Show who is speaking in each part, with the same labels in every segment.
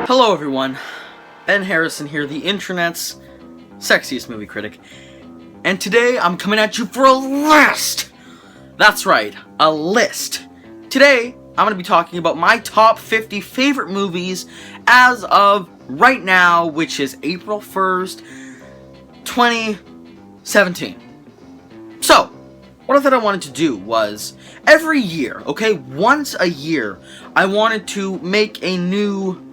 Speaker 1: Hello everyone, Ben Harrison here, the internet's sexiest movie critic, and today I'm coming at you for a list! That's right, a list. Today, I'm going to be talking about my top 50 favorite movies as of right now, which is April 1st, 2017. So, what I thought I wanted to do was, every year, okay, once a year, I want to make a new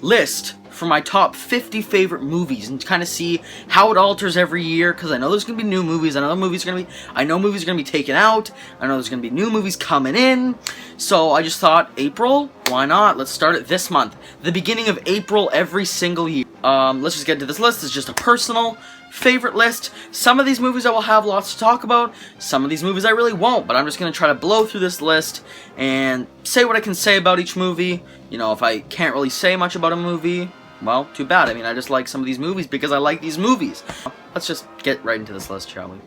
Speaker 1: list for my top 50 favorite movies and kind of see how it alters every year, because I know there's going to be new movies, I know movies are going to be taken out, I know there's going to be new movies coming in, so I just thought, April, why not? Let's start it this month. The beginning of April every single year. Let's just get into this list. It's just a personal favorite list. Some of these movies I will have lots to talk about, some of these movies I really won't, but I'm just going to try to blow through this list and say what I can say about each movie. You know, if I can't really say much about a movie, well, too bad. I mean, I just like some of these movies because I like these movies. Let's just get right into this list, shall we?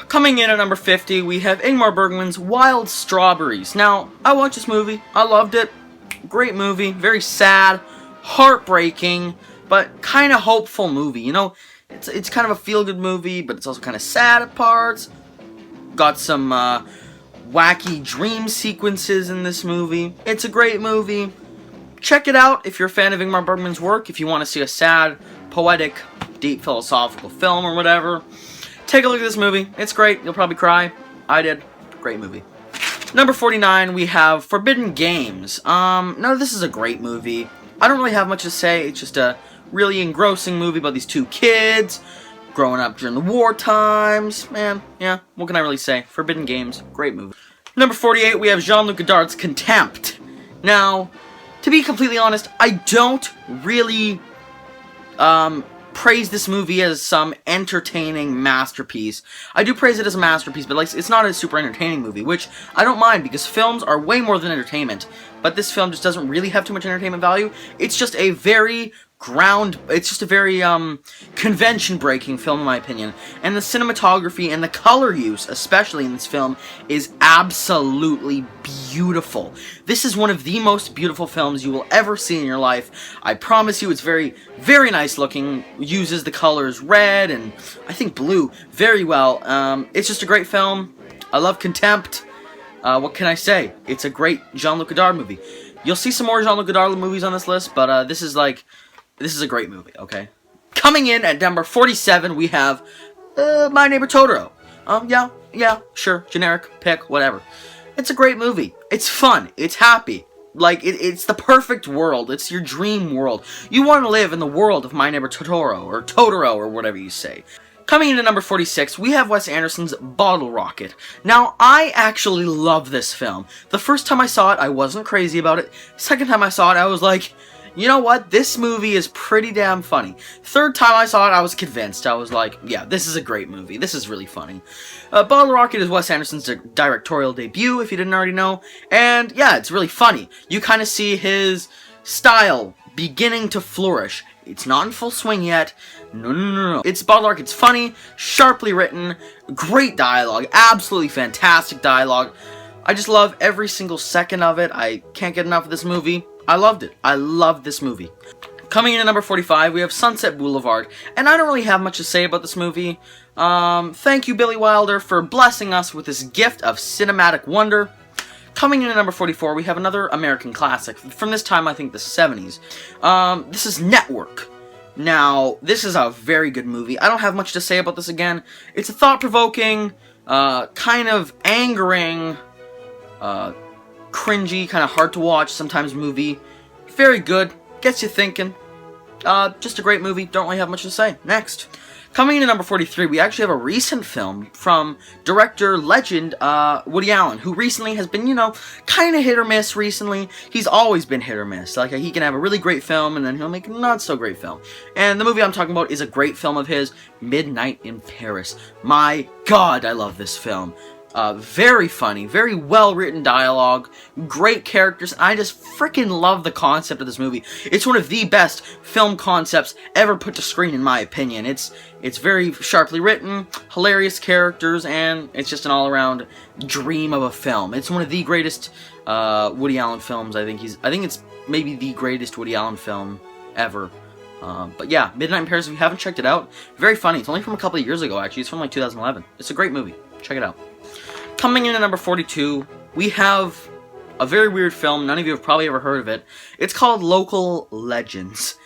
Speaker 1: Coming in at number 50, we have Ingmar Bergman's Wild Strawberries. Now, I watched this movie, I loved it, great movie, very sad, heartbreaking, but kind of hopeful movie. You know, it's kind of a feel-good movie, but it's also kind of sad at parts. Got some wacky dream sequences in this movie. It's a great movie. Check it out if you're a fan of Ingmar Bergman's work. If you want to see a sad, poetic, deep philosophical film or whatever, take a look at this movie. It's great. You'll probably cry. I did. Great movie. Number 49, we have Forbidden Games. No, this is a great movie. I don't really have much to say. It's just a really engrossing movie about these two kids growing up during the war times. Man, yeah, what can I really say? Forbidden Games, great movie. Number 48, we have Jean-Luc Godard's Contempt. Now, to be completely honest, I don't really praise this movie as some entertaining masterpiece. I do praise it as a masterpiece, but like, it's not a super entertaining movie, which I don't mind because films are way more than entertainment. But this film just doesn't really have too much entertainment value. It's just a very convention-breaking film in my opinion. And the cinematography and the color use, especially in this film, is absolutely beautiful. This is one of the most beautiful films you will ever see in your life. I promise you, it's very, very nice looking. Uses the colors red and I think blue very well. It's just a great film. I love Contempt. What can I say? It's a great Jean-Luc Godard movie. You'll see some more Jean-Luc Godard movies on this list, but this is a great movie, okay? Coming in at number 47, we have My Neighbor Totoro. Yeah, sure, generic pick, whatever. It's a great movie. It's fun. It's happy. Like, it's the perfect world. It's your dream world. You want to live in the world of My Neighbor Totoro, or whatever you say. Coming in at number 46, we have Wes Anderson's Bottle Rocket. Now, I actually love this film. The first time I saw it, I wasn't crazy about it. Second time I saw it, I was like, you know what? This movie is pretty damn funny. Third time I saw it, I was convinced. I was like, yeah, this is a great movie. This is really funny. Bottle Rocket is Wes Anderson's directorial debut, if you didn't already know. And yeah, it's really funny. You kind of see his style beginning to flourish. It's not in full swing yet. No. It's Bottle Rocket. It's funny, sharply written, great dialogue, absolutely fantastic dialogue. I just love every single second of it. I can't get enough of this movie. I loved it. I loved this movie. Coming in at number 45, we have Sunset Boulevard, and I don't really have much to say about this movie. Thank you, Billy Wilder, for blessing us with this gift of cinematic wonder. Coming in at number 44, we have another American classic, from this time, I think, the 70s. This is Network. Now, this is a very good movie. I don't have much to say about this again. It's a thought-provoking, kind of angering, cringy, kind of hard to watch sometimes movie. Very good. Gets you thinking. Just a great movie. Don't really have much to say. Next. Coming in at number 43, we actually have a recent film from director legend Woody Allen, who recently has been, you know, kind of hit or miss recently. He's always been hit or miss. Like, he can have a really great film, and then he'll make a not-so-great film. And the movie I'm talking about is a great film of his, Midnight in Paris. My God, I love this film. Very funny, very well-written dialogue, great characters. I just freaking love the concept of this movie. It's one of the best film concepts ever put to screen, in my opinion. It's very sharply written, hilarious characters, and it's just an all-around dream of a film. It's one of the greatest Woody Allen films. I think it's maybe the greatest Woody Allen film ever. But yeah, Midnight in Paris, if you haven't checked it out, very funny. It's only from a couple of years ago, actually. It's from like 2011. It's a great movie. Check it out. Coming in at number 42, we have a very weird film. None of you have probably ever heard of it. It's called Local Legends.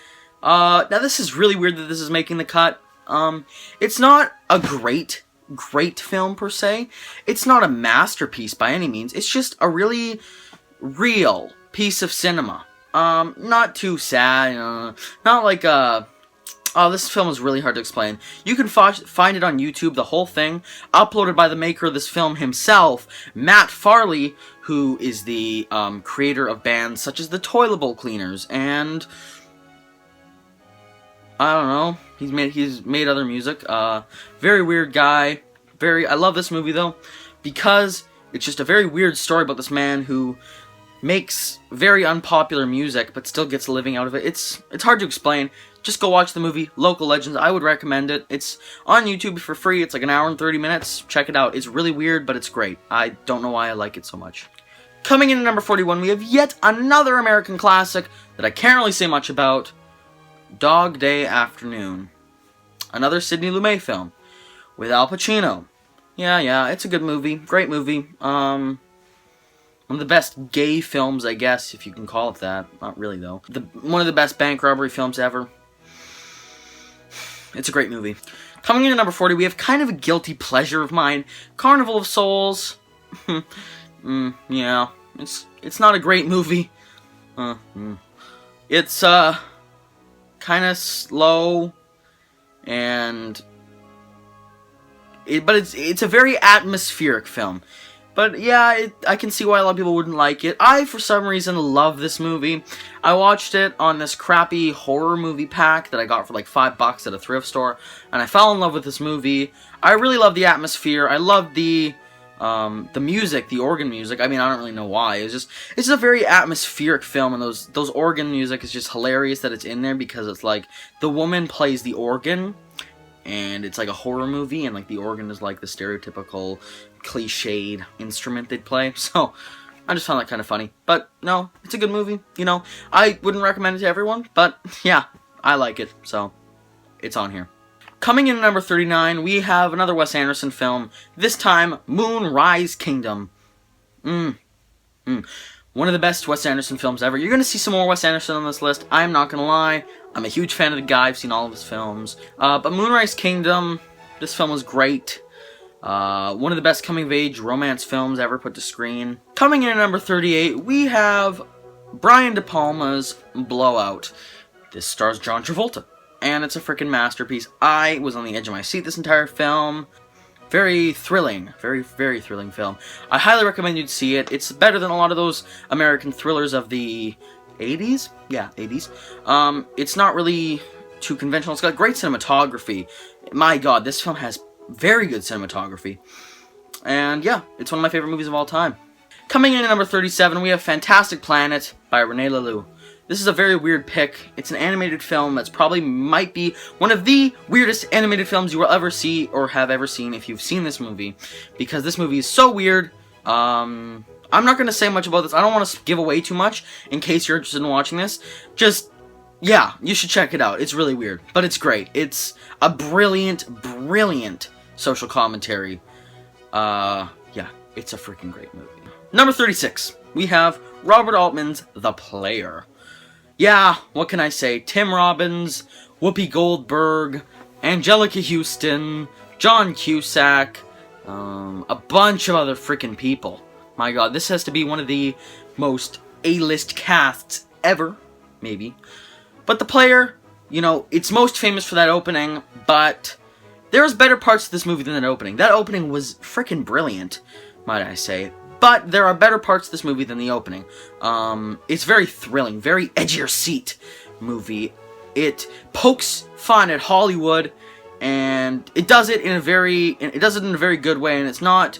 Speaker 1: Now this is really weird that this is making the cut. It's not a great film per se. It's not a masterpiece by any means. It's just a really real piece of cinema. Not too sad, not like oh, this film is really hard to explain. You can find it on YouTube, the whole thing, uploaded by the maker of this film himself, Matt Farley, who is the creator of bands such as the Toilet Bowl Cleaners, and I don't know, he's made other music. Very weird guy. I love this movie though, because it's just a very weird story about this man who makes very unpopular music, but still gets a living out of it. It's hard to explain. Just go watch the movie, Local Legends. I would recommend it. It's on YouTube for free. It's like an hour and 30 minutes. Check it out. It's really weird, but it's great. I don't know why I like it so much. Coming in at number 41, we have yet another American classic that I can't really say much about. Dog Day Afternoon. Another Sidney Lumet film with Al Pacino. Yeah, it's a good movie. Great movie. One of the best gay films, I guess, if you can call it that. Not really, though. One of the best bank robbery films ever. It's a great movie. Coming in at number 40, we have kind of a guilty pleasure of mine. Carnival of Souls. Yeah. It's not a great movie. It's, kind of slow. And but it's a very atmospheric film. But yeah, I can see why a lot of people wouldn't like it. I, for some reason, love this movie. I watched it on this crappy horror movie pack that I got for like $5 at a thrift store, and I fell in love with this movie. I really love the atmosphere. I love the music, the organ music. I mean, I don't really know why. It's just a very atmospheric film, and those organ music is just hilarious that it's in there, because it's like the woman plays the organ, and it's like a horror movie, and like the organ is like the stereotypical cliched instrument they'd play. So I just found that kind of funny. But no, it's a good movie. I wouldn't recommend it to everyone, but yeah, I like it, so it's on here. Coming in at number 39, we have another Wes Anderson film. This time, Moonrise Kingdom. One of the best Wes Anderson films ever. You're going to see some more Wes Anderson on this list. I'm not going to lie. I'm a huge fan of the guy. I've seen all of his films. But Moonrise Kingdom, this film was great. One of the best coming-of-age romance films ever put to screen. Coming in at number 38, we have Brian De Palma's Blowout. This stars John Travolta, and it's a freaking masterpiece. I was on the edge of my seat this entire film. Very thrilling. Very, very thrilling film. I highly recommend you see it. It's better than a lot of those American thrillers of the 80s? Yeah, 80s. It's not really too conventional. It's got great cinematography. My god, this film has very good cinematography. And yeah, it's one of my favorite movies of all time. Coming in at number 37, we have Fantastic Planet by René Laloux. This is a very weird pick. It's an animated film that's probably might be one of the weirdest animated films you will ever see or have ever seen if you've seen this movie, because this movie is so weird. I'm not going to say much about this. I don't want to give away too much in case you're interested in watching this. Yeah, you should check it out. It's really weird, but it's great. It's a brilliant, brilliant social commentary. Yeah, it's a freaking great movie. Number 36, we have Robert Altman's The Player. Yeah, what can I say? Tim Robbins, Whoopi Goldberg, Angelica Houston, John Cusack, a bunch of other freaking people. My god, this has to be one of the most A-list casts ever, maybe. But The Player, it's most famous for that opening, but there's better parts of this movie than that opening. That opening was freaking brilliant, might I say. But there are better parts of this movie than the opening. It's very thrilling, very edge-your-seat movie. It pokes fun at Hollywood, and it does it in a very good way, and it's not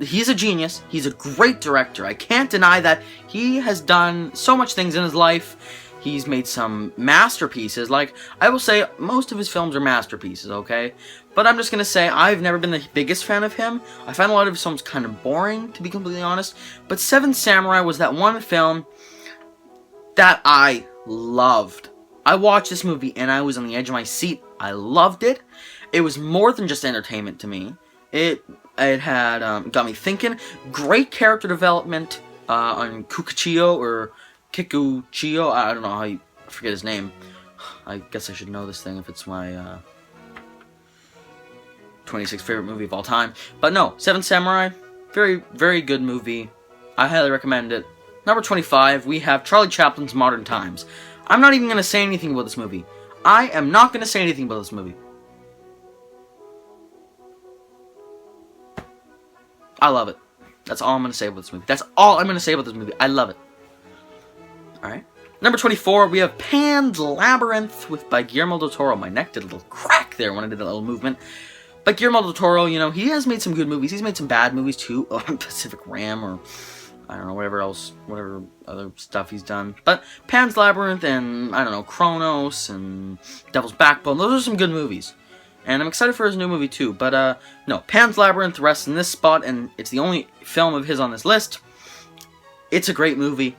Speaker 1: he's a genius. He's a great director. I can't deny that. He has done so much things in his life. He's made some masterpieces. Like, I will say, most of his films are masterpieces, okay? But I'm just gonna say, I've never been the biggest fan of him. I find a lot of his films kind of boring, to be completely honest. But Seven Samurai was that one film that I loved. I watched this movie, and I was on the edge of my seat. I loved it. It was more than just entertainment to me. It had got me thinking. Great character development on Kikuchiyo, or Kikuchiyo. I don't know how you forget his name. I guess I should know this thing if it's my 26th favorite movie of all time. But no, Seven Samurai, very, very good movie. I highly recommend it. Number 25, we have Charlie Chaplin's Modern Times. I'm not even going to say anything about this movie. I am not going to say anything about this movie. I love it. That's all I'm going to say about this movie. That's all I'm going to say about this movie. I love it. Alright. Number 24, we have Pan's Labyrinth by Guillermo del Toro. My neck did a little crack there when I did that little movement. But Guillermo del Toro, you know, he has made some good movies. He's made some bad movies too. Pacific Rim, or I don't know, whatever other stuff he's done. But Pan's Labyrinth and, I don't know, Kronos and Devil's Backbone, those are some good movies. And I'm excited for his new movie too. But, no, Pan's Labyrinth rests in this spot, and it's the only film of his on this list. It's a great movie.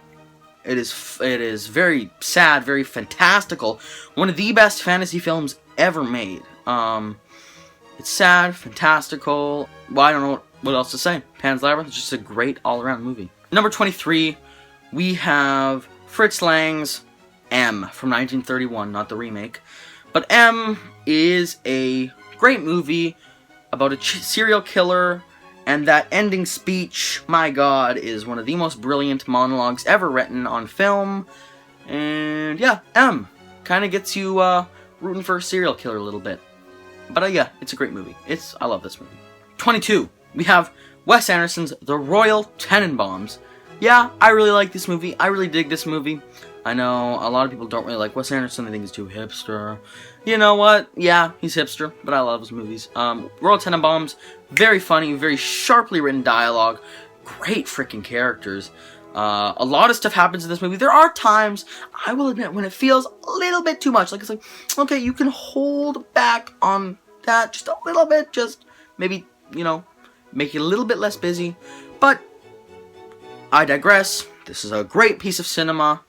Speaker 1: It is very sad, very fantastical. One of the best fantasy films ever made. It's sad, fantastical. Well, I don't know what else to say. Pan's Labyrinth is just a great all-around movie. Number 23, we have Fritz Lang's M from 1931, not the remake. But M is a great movie about a serial killer, and that ending speech, my god, is one of the most brilliant monologues ever written on film. And yeah, M kind of gets you rooting for a serial killer a little bit. But yeah, it's a great movie. I love this movie. 22, we have Wes Anderson's The Royal Tenenbaums. Yeah, I really like this movie. I really dig this movie. I know a lot of people don't really like Wes Anderson. They think he's too hipster. You know what? Yeah, he's hipster, but I love his movies. Royal Tenenbaums, very funny, very sharply written dialogue, great freaking characters. A lot of stuff happens in this movie. There are times, I will admit, when it feels a little bit too much. Like, it's like, okay, you can hold back on that just a little bit. Just maybe, you know, make it a little bit less busy. But I digress. This is a great piece of cinema.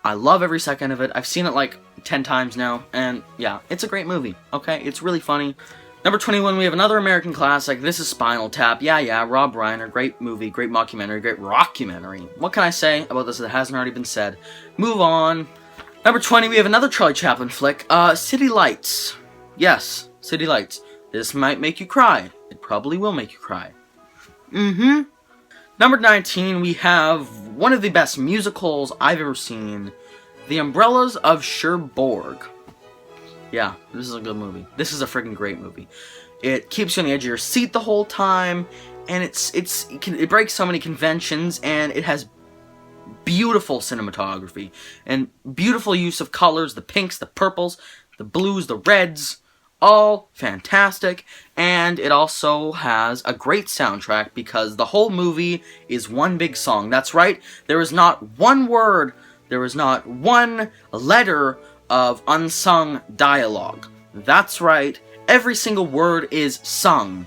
Speaker 1: I love every second of it. I've seen it like 10 times now, and yeah, it's a great movie, okay? It's really funny. Number 21, we have another American classic. This is Spinal Tap. Yeah, Rob Reiner. Great movie, great mockumentary, great rockumentary. What can I say about this that hasn't already been said? Move on. Number 20, we have another Charlie Chaplin flick, City Lights. Yes, City Lights. This might make you cry. It probably will make you cry. Number 19, we have one of the best musicals I've ever seen, The Umbrellas of Cherbourg. Yeah, this is a good movie. This is a freaking great movie. It keeps you on the edge of your seat the whole time, and it breaks so many conventions, and it has beautiful cinematography and beautiful use of colors, the pinks, the purples, the blues, the reds. All fantastic, and it also has a great soundtrack because the whole movie is one big song. That's right, there is not one word, there is not one letter of unsung dialogue. That's right, every single word is sung.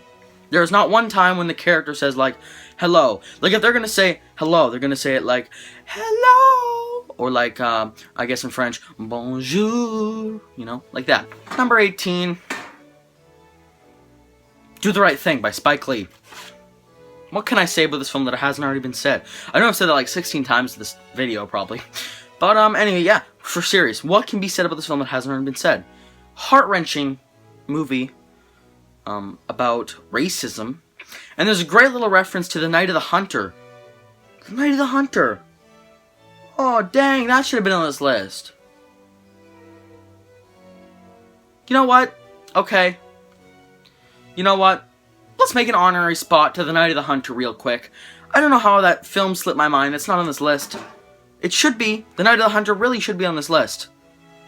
Speaker 1: There is not one time when the character says, like, hello. Like, if they're gonna say hello, they're gonna say it like, hello! Or like, I guess in French, bonjour, you know, like that. Number 18, Do the Right Thing by Spike Lee. What can I say about this film that hasn't already been said? I know I've said that like 16 times in this video, probably. But, anyway, yeah, for serious, what can be said about this film that hasn't already been said? Heart-wrenching movie, about racism. And there's a great little reference to The Night of the Hunter. The Night of the Hunter! Oh, dang, that should have been on this list. You know what? Okay. You know what? Let's make an honorary spot to The Night of the Hunter real quick. I don't know how that film slipped my mind. It's not on this list. It should be. The Night of the Hunter really should be on this list.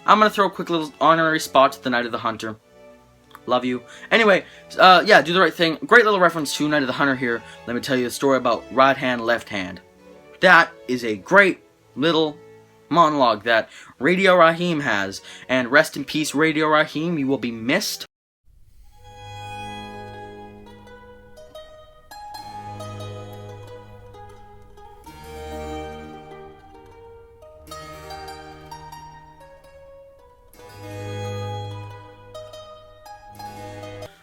Speaker 1: I'm going to throw a quick little honorary spot to The Night of the Hunter. Love you. Anyway, yeah, Do the Right Thing. Great little reference to Night of the Hunter here. Let me tell you the story about right hand, left hand. That is a great little monologue that Radio Raheem has. And rest in peace, Radio Raheem. You will be missed.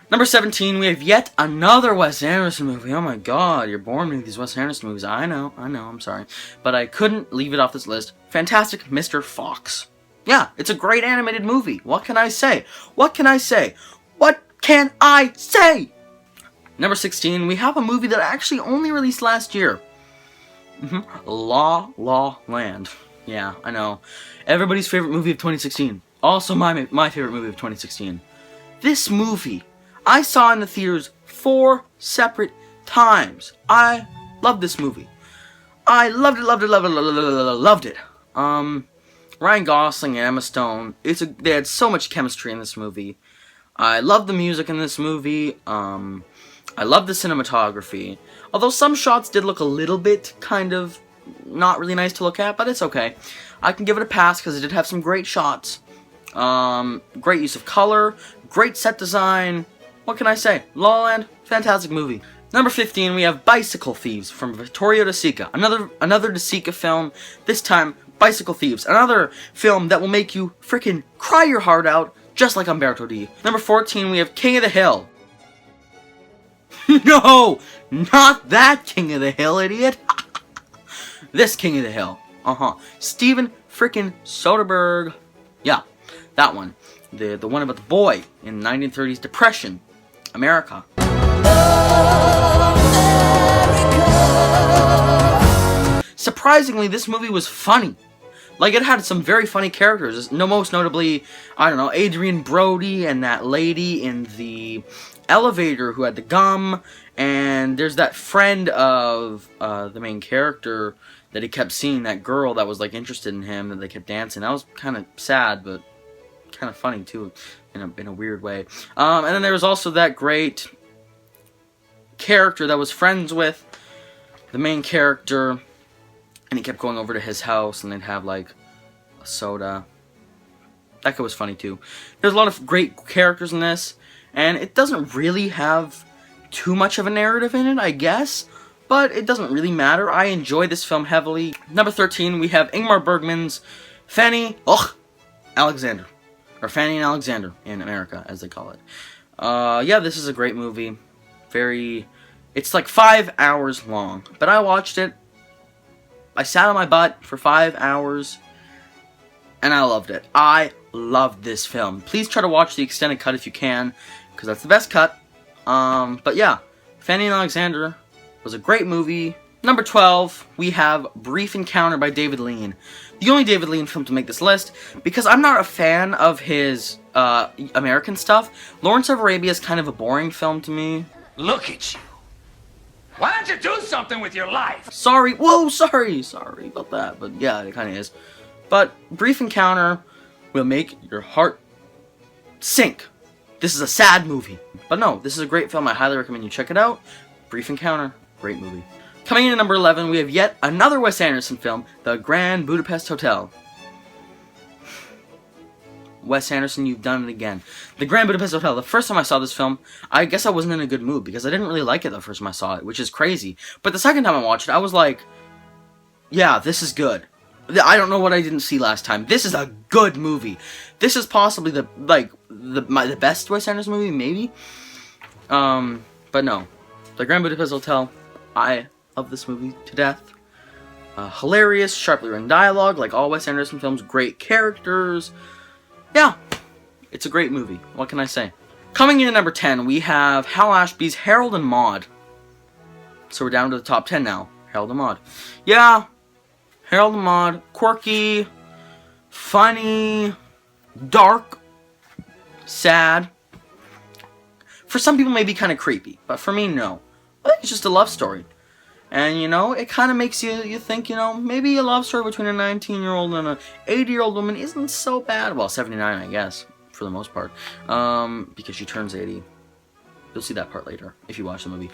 Speaker 1: Number 17, we have yet another Wes Anderson movie. Oh my god, you're boring me with these Wes Anderson movies. I know, I'm sorry. But I couldn't leave it off this list. Fantastic Mr. Fox. Yeah, it's a great animated movie. What can I say? What can I say? What can I say? Number 16, we have a movie that actually only released last year. La La Land. Yeah, I know. Everybody's favorite movie of 2016. Also my favorite movie of 2016. This movie I saw in the theaters 4 separate times. I love this movie. I loved it. Ryan Gosling and Emma Stone. They had so much chemistry in this movie. I love the music in this movie. I love the cinematography. Although some shots did look a little bit kind of not really nice to look at, but it's okay. I can give it a pass because it did have some great shots. Great use of color, great set design. What can I say? La La Land, fantastic movie. Number 15, we have Bicycle Thieves from Vittorio De Sica. Another De Sica film. This time, Bicycle Thieves. Another film that will make you freaking cry your heart out, just like Umberto D. Number 14, we have King of the Hill. No, not that King of the Hill, idiot. This King of the Hill. Steven freaking Soderbergh. Yeah, that one. The one about the boy in 1930s Depression, America. Surprisingly, this movie was funny. Like, it had some very funny characters. Most notably, I don't know, Adrian Brody and that lady in the elevator who had the gum. And there's that friend of the main character that he kept seeing, that girl that was, like, interested in him, that they kept dancing. That was kind of sad, but kind of funny, too, in a weird way. And then there was also that great character that was friends with the main character, and he kept going over to his house, and they'd have, like, a soda. That guy was funny, too. There's a lot of great characters in this, and it doesn't really have too much of a narrative in it, I guess, but it doesn't really matter. I enjoy this film heavily. Number 13, we have Ingmar Bergman's Fanny Alexander. Or Fanny and Alexander in America, as they call it. Yeah, this is a great movie. It's like 5 hours long. But I watched it. I sat on my butt for 5 hours. And I loved it. I loved this film. Please try to watch the extended cut if you can, because that's the best cut. But yeah, Fanny and Alexander was a great movie. Number 12, we have Brief Encounter by David Lean. The only David Lean film to make this list, because I'm not a fan of his American stuff. Lawrence of Arabia is kind of a boring film to me.
Speaker 2: Look at you. Why don't you do something with your life?
Speaker 1: Sorry about that, but yeah, it kind of is. But Brief Encounter will make your heart sink. This is a sad movie. But no, this is a great film. I highly recommend you check it out. Brief Encounter, great movie. Coming in at number 11, we have yet another Wes Anderson film, The Grand Budapest Hotel. Wes Anderson, you've done it again. The Grand Budapest Hotel. The first time I saw this film, I guess I wasn't in a good mood, because I didn't really like it the first time I saw it, which is crazy. But the second time I watched it, I was like, yeah, this is good. I don't know what I didn't see last time. This is a good movie. This is possibly the best Wes Anderson movie, maybe. But no. The Grand Budapest Hotel, I love this movie to death. Hilarious, sharply written dialogue, like all Wes Anderson films. Great characters. Yeah, it's a great movie. What can I say? Coming in at number 10, we have Hal Ashby's Harold and Maude. So we're down to the top 10 now. Harold and Maude. Yeah, Harold and Maude. Quirky, funny, dark, sad. For some people, maybe kind of creepy, but for me, no. I think it's just a love story. And, you know, it kind of makes you think, you know, maybe a love story between a 19-year-old and an 80-year-old woman isn't so bad. Well, 79, I guess. for the most part, because she turns 80. You'll see that part later if you watch the movie.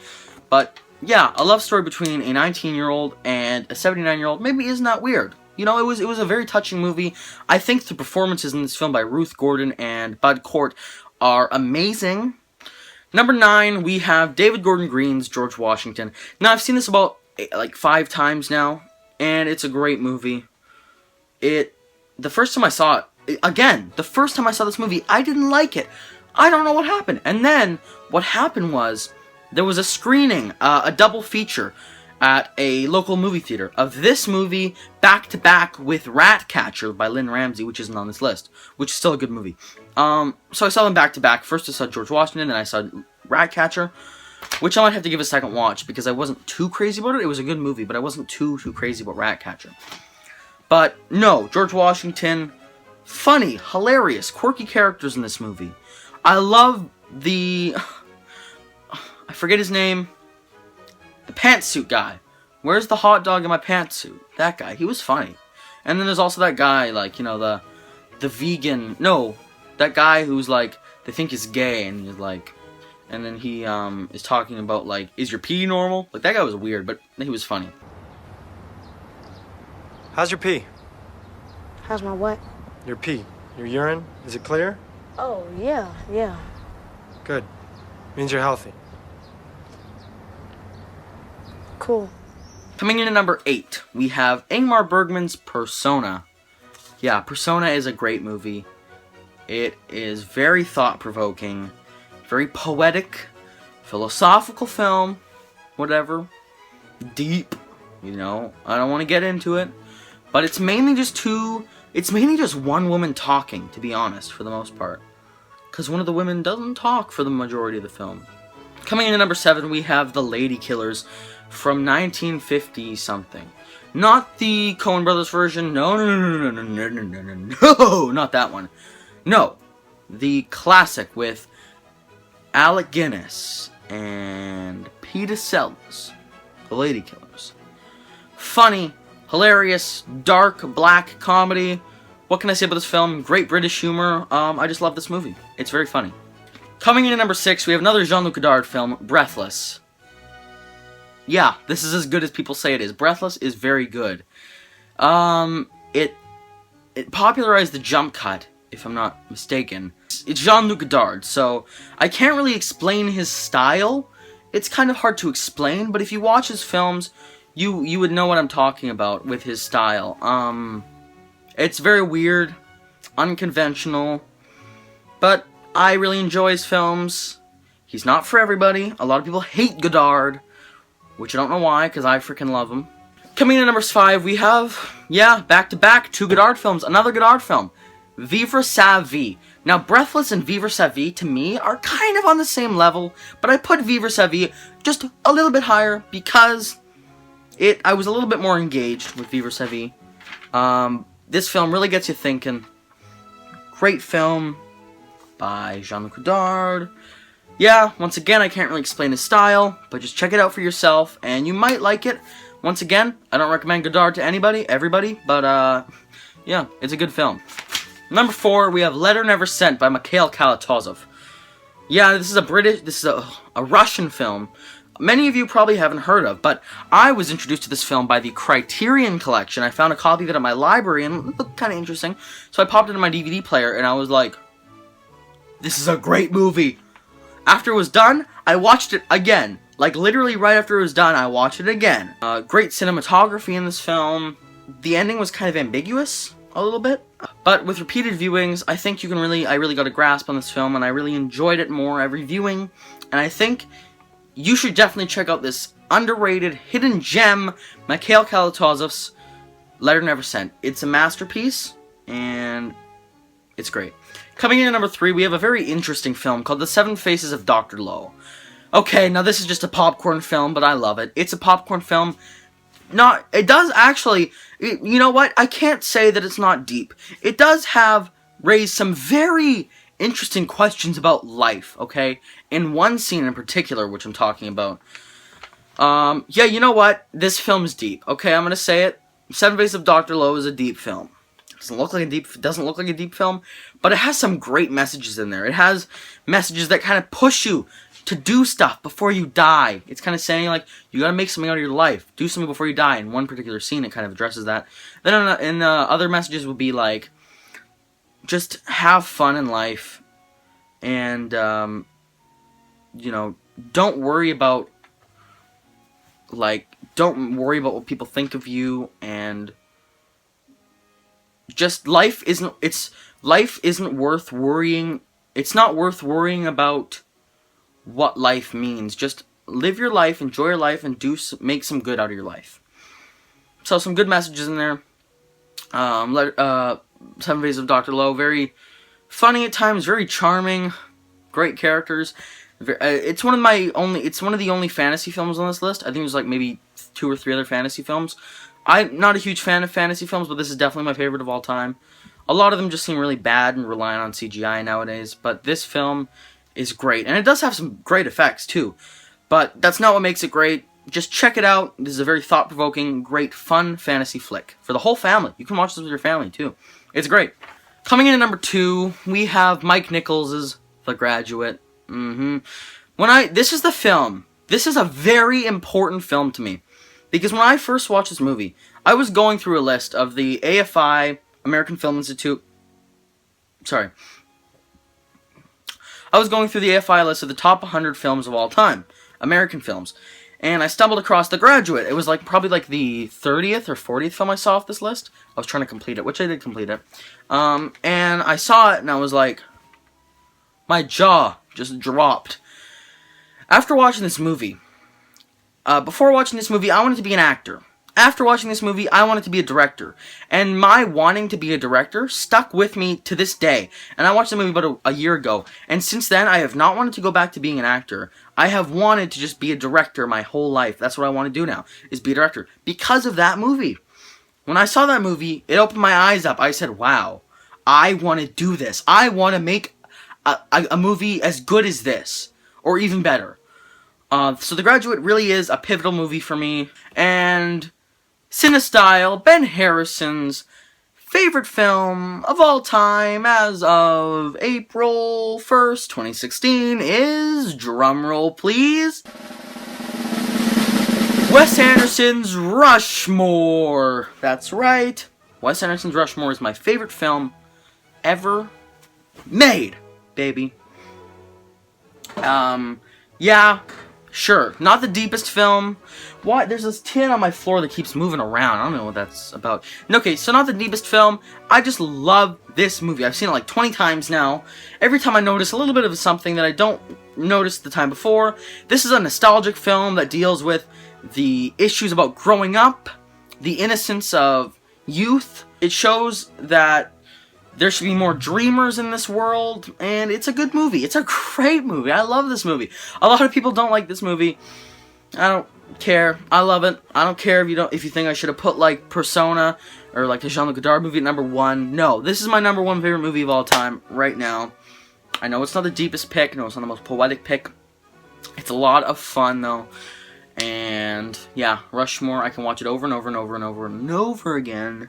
Speaker 1: But yeah, a love story between a 19-year-old and a 79-year-old maybe isn't that weird. You know, it was a very touching movie. I think the performances in this film by Ruth Gordon and Bud Cort are amazing. Number 9, we have David Gordon Green's George Washington. Now, I've seen this about like 5 times now, and it's a great movie. The first time I saw it, again, the first time I saw this movie, I didn't like it. I don't know what happened. And then, what happened was, there was a screening, a double feature, at a local movie theater of this movie back-to-back with Ratcatcher by Lynn Ramsey, which isn't on this list, which is still a good movie. So I saw them back-to-back. First I saw George Washington, then I saw Ratcatcher, which I might have to give a second watch, because I wasn't too crazy about it. It was a good movie, but I wasn't too crazy about Ratcatcher. But, no, George Washington, funny, hilarious, quirky characters in this movie. I love the... I forget his name. The pantsuit guy. Where's the hot dog in my pantsuit? That guy. He was funny. And then there's also that guy, like, you know, the vegan... No, that guy who's, like, they think is gay, and he's, like... And then he, is talking about, like, is your pee normal? Like, that guy was weird, but he was funny.
Speaker 3: How's your pee?
Speaker 4: How's my what?
Speaker 3: Your pee. Your urine? Is it clear?
Speaker 4: Oh, yeah.
Speaker 3: Good. Means you're healthy.
Speaker 4: Cool.
Speaker 1: Coming in at number 8, we have Ingmar Bergman's Persona. Yeah, Persona is a great movie. It is very thought-provoking, very poetic, philosophical film, whatever. Deep, you know. I don't want to get into it. But it's mainly just one woman talking, to be honest, for the most part. Because one of the women doesn't talk for the majority of the film. Coming in at number 7, we have The Lady Killers from 1950-something. Not the Coen Brothers version. No, not that one. No, the classic with Alec Guinness and Peter Sellers. The Lady Killers. Funny, hilarious, dark, black comedy. What can I say about this film? Great British humor. I just love this movie. It's very funny. Coming in at number 6, we have another Jean-Luc Godard film, Breathless. Yeah, this is as good as people say it is. Breathless is very good. It popularized the jump cut, if I'm not mistaken. It's Jean-Luc Godard, so I can't really explain his style. It's kind of hard to explain, but if you watch his films, you would know what I'm talking about with his style. It's very weird, unconventional, but I really enjoy his films. He's not for everybody. A lot of people hate Godard, which I don't know why, because I freaking love him. Coming in at number 5, we have, back-to-back, 2 Godard films. Another Godard film, Vivre sa vie. Now, Breathless and Vivre sa vie, to me, are kind of on the same level, but I put Vivre sa vie just a little bit higher, because I was a little bit more engaged with Vivre sa vie. This film really gets you thinking. Great film by Jean-Luc Godard. Yeah, once again, I can't really explain his style, but just check it out for yourself, and you might like it. Once again, I don't recommend Godard to everybody, but, yeah, it's a good film. Number 4, we have Letter Never Sent by Mikhail Kalatozov. Yeah, this is a Russian film. Many of you probably haven't heard of, but I was introduced to this film by the Criterion Collection. I found a copy of it at my library, and it looked kind of interesting, so I popped it in my DVD player, and I was like, this is a great movie. After it was done, I watched it again. Like, literally right after it was done, I watched it again. Great cinematography in this film. The ending was kind of ambiguous, a little bit. But with repeated viewings, I think I really got a grasp on this film, and I really enjoyed it more every viewing. And I think you should definitely check out this underrated, hidden gem, Mikhail Kalatozov's Letter Never Sent. It's a masterpiece, and it's great. Coming in at number 3, we have a very interesting film called The Seven Faces of Dr. Lowe. Okay, now this is just a popcorn film, but I love it. It's a popcorn film. It does actually, you know what? I can't say that it's not deep. It does raise some very interesting questions about life, okay? In one scene in particular, which I'm talking about. Yeah, you know what? This film is deep, okay? I'm gonna say it. Seven Faces of Dr. Lowe is a deep film. doesn't look like a deep film, but it has some great messages in there. It has messages that kind of push you to do stuff before you die. It's kind of saying, like, you gotta make something out of your life. Do something before you die. In one particular scene, it kind of addresses that. Then in other messages will be, like, just have fun in life. And, you know, don't worry about what people think of you. And just life isn't worth worrying. It's not worth worrying about what life means. Just live your life, enjoy your life, and make some good out of your life. So some good messages in there. 7 Days of Dr. Lowe, very funny at times, very charming, great characters. It's one of the only fantasy films on this list. I think there's like maybe 2 or 3 other fantasy films. I'm not a huge fan of fantasy films, but this is definitely my favorite of all time. A lot of them just seem really bad and relying on CGI nowadays, but this film is great. And it does have some great effects, too. But that's not what makes it great. Just check it out. This is a very thought-provoking, great, fun fantasy flick. For the whole family. You can watch this with your family, too. It's great. Coming in at number 2, we have Mike Nichols' The Graduate. This is the film. This is a very important film to me. Because when I first watched this movie, I was going through a list of the AFI, American Film Institute. Sorry. I was going through the AFI list of the top 100 films of all time. American films. And I stumbled across The Graduate. It was probably the 30th or 40th film I saw off this list. I was trying to complete it, which I did complete it. And I saw it and I was like, my jaw just dropped. After watching this movie, before watching this movie, I wanted to be an actor. After watching this movie, I wanted to be a director. And my wanting to be a director stuck with me to this day. And I watched the movie about a year ago. And since then, I have not wanted to go back to being an actor. I have wanted to just be a director my whole life. That's what I want to do now, is be a director. Because of that movie. When I saw that movie, it opened my eyes up. I said, wow, I want to do this. I want to make a movie as good as this. Or even better. So The Graduate really is a pivotal movie for me. And CINESTYLE, Ben Harrison's favorite film of all time as of April 1st, 2016 is, drumroll please, Wes Anderson's Rushmore. That's right. Wes Anderson's Rushmore is my favorite film ever made, baby. Yeah, sure. Not the deepest film. What? There's this tin on my floor that keeps moving around. I don't know what that's about. Okay, so not the deepest film. I just love this movie. I've seen it 20 times now. Every time I notice a little bit of something that I don't notice the time before. This is a nostalgic film that deals with the issues about growing up, the innocence of youth. It shows that there should be more dreamers in this world, and it's a good movie. It's a great movie. I love this movie. A lot of people don't like this movie. I don't care. I love it. I don't care if you think I should have put Persona or the Jean-Luc Godard movie at number 1. No, this is my number 1 favorite movie of all time right now. I know it's not the deepest pick. No, it's not the most poetic pick. It's a lot of fun though. And yeah, Rushmore, I can watch it over and over and over and over and over again.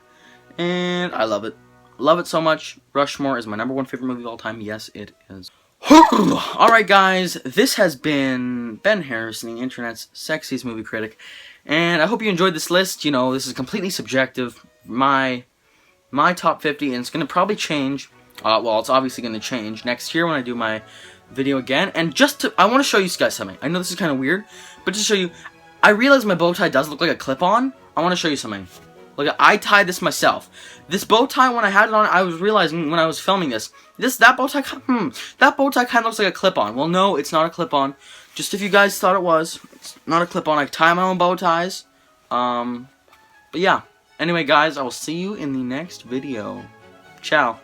Speaker 1: And I love it. Love it so much. Rushmore is my number 1 favorite movie of all time. Yes, it is. Alright guys, this has been Ben Harrison, the internet's sexiest movie critic, and I hope you enjoyed this list. You know, this is completely subjective, my top 50, and it's going to probably change, well, it's obviously going to change next year when I do my video again, and I want to show you guys something. I know this is kind of weird, but just to show you, I realize my bow tie does look like a clip-on. I want to show you something. Look, I tied this myself. This bow tie, when I had it on, I was realizing when I was filming that bow tie kind of looks like a clip-on. Well, no, it's not a clip-on. Just if you guys thought it was, it's not a clip-on. I tie my own bow ties. But yeah. Anyway, guys, I will see you in the next video. Ciao.